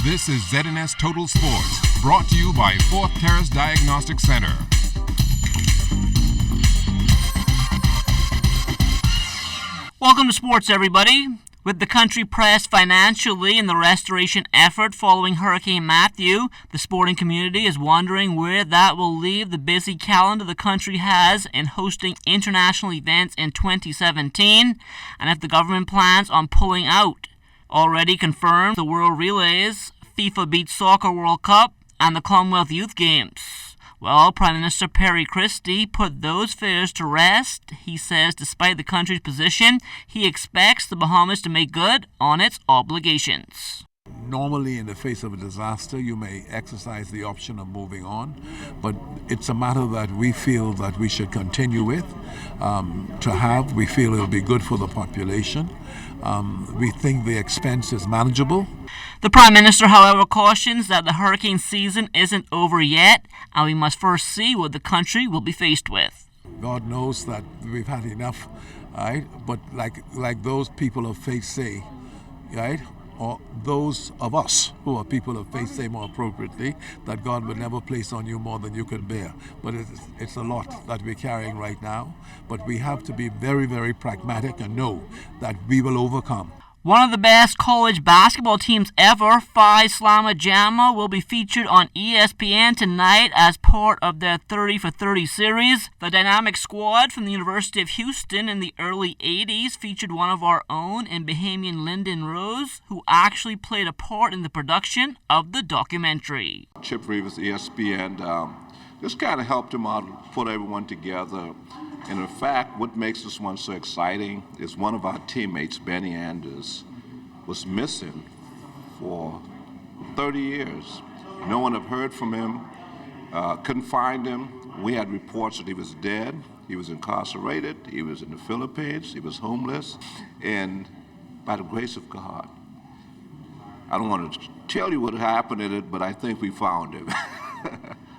This is ZNS Total Sports, brought to you by Fourth Terrace Diagnostic Center. Welcome to sports, everybody. With the country pressed financially in the restoration effort following Hurricane Matthew, the sporting community is wondering where that will leave the busy calendar the country has in hosting international events in 2017, and if the government plans on pulling out. Already confirmed the World Relays, FIFA Beach Soccer World Cup, and the Commonwealth Youth Games. Well, Prime Minister Perry Christie put those fears to rest. He says despite the country's position, he expects the Bahamas to make good on its obligations. Normally, in the face of a disaster, you may exercise the option of moving on, but it's a matter that we feel that we should continue with. We feel it'll be good for the population. We think the expense is manageable. The Prime Minister, however, cautions that the hurricane season isn't over yet, and we must first see what the country will be faced with. God knows that we've had enough, right? But like those people of faith say, right? Or those of us who are people of faith say more appropriately, that God would never place on you more than you could bear. But it's a lot that we're carrying right now. But we have to be very, very pragmatic and know that we will overcome. One of the best college basketball teams ever, Phi Slama Jama, will be featured on ESPN tonight as part of their 30 for 30 series. The dynamic squad from the University of Houston in the early 80s featured one of our own in Bahamian Lyndon Rose, who actually played a part in the production of the documentary. Chip Rivers, ESPN, this kind of helped him out, put everyone together. And in fact, what makes this one so exciting is one of our teammates, Benny Anders, was missing for 30 years. No one had heard from him, couldn't find him. We had reports that he was dead, he was incarcerated, he was in the Philippines, he was homeless, and by the grace of God, I don't want to tell you what happened in it, but I think we found him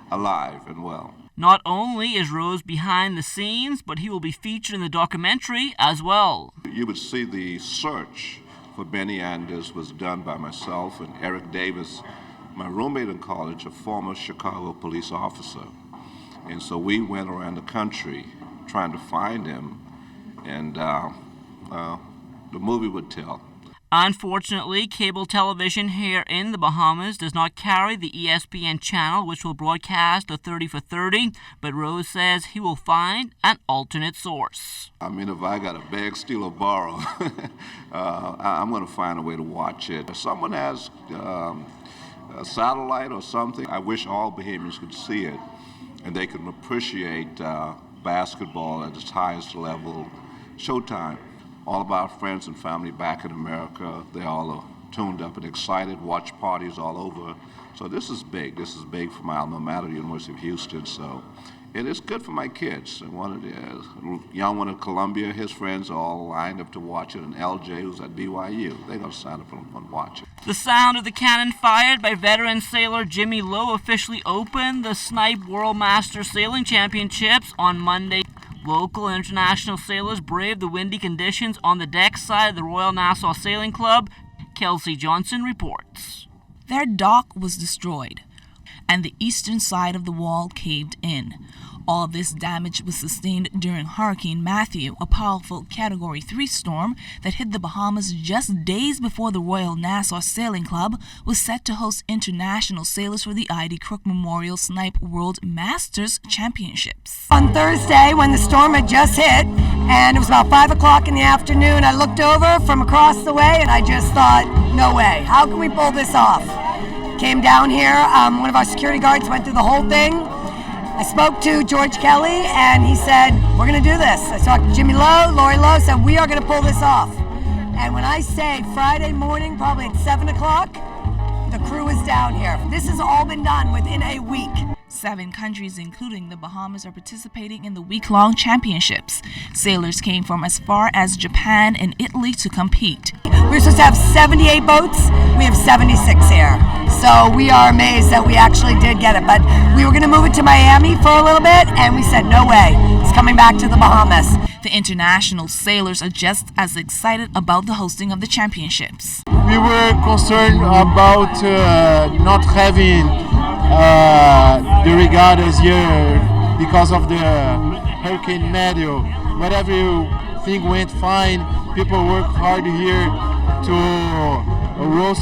alive and well. Not only is Rose behind the scenes, but he will be featured in the documentary as well. You would see the search for Benny Anders was done by myself and Eric Davis, my roommate in college, a former Chicago police officer. And so we went around the country trying to find him, and the movie would tell. Unfortunately, cable television here in the Bahamas does not carry the ESPN channel, which will broadcast the 30 for 30, but Rose says he will find an alternate source. I mean, if I got a beg, steal, or borrow, I'm going to find a way to watch it. If someone has a satellite or something, I wish all Bahamians could see it, and they can appreciate basketball at its highest level. Showtime. All of our friends and family back in America, they all are tuned up and excited, watch parties all over. So this is big. This is big for my alma mater, the University of Houston. So it is good for my kids. And one of the young one at Columbia, his friends are all lined up to watch it. And LJ, who's at BYU, they're going to sign up and watch it. The sound of the cannon fired by veteran sailor Jimmy Lowe officially opened the Snipe World Master Sailing Championships on Monday. Local and international sailors braved the windy conditions on the deck side of the Royal Nassau Sailing Club. Kelsey Johnson reports. Their dock was destroyed, and the eastern side of the wall caved in. All of this damage was sustained during Hurricane Matthew, a powerful Category 3 storm that hit the Bahamas just days before the Royal Nassau Sailing Club was set to host international sailors for the I.D. Crook Memorial Snipe World Masters Championships. On Thursday, when the storm had just hit, and it was about 5 o'clock in the afternoon, I looked over from across the way and I just thought, no way, how can we pull this off? Came down here, one of our security guards went through the whole thing. I spoke to George Kelly, and he said, we're going to do this. I talked to Jimmy Lowe, Lori Lowe, said, we are going to pull this off. And when I say Friday morning, probably at 7 o'clock, the crew is down here. This has all been done within a week. 7 countries, including the Bahamas, are participating in the week-long championships. Sailors came from as far as Japan and Italy to compete. We're supposed to have 78 boats. We have 76 here. So we are amazed that we actually did get it. But we were going to move it to Miami for a little bit, and we said, no way. It's coming back to the Bahamas. The international sailors are just as excited about the hosting of the championships. We were concerned about not having the regattas here because of the Hurricane Matthew. But everything went fine. People worked hard here to host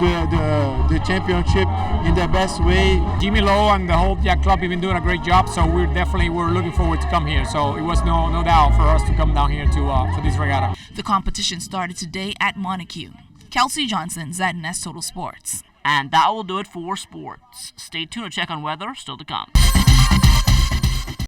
the championship in the best way. Jimmy Lowe and the whole yacht club have been doing a great job, so we're looking forward to come here. So it was no doubt for us to come down here for this regatta. The competition started today at Montague. Kelsey Johnson, ZNS Total Sports. And that will do it for sports. Stay tuned to check on weather, still to come.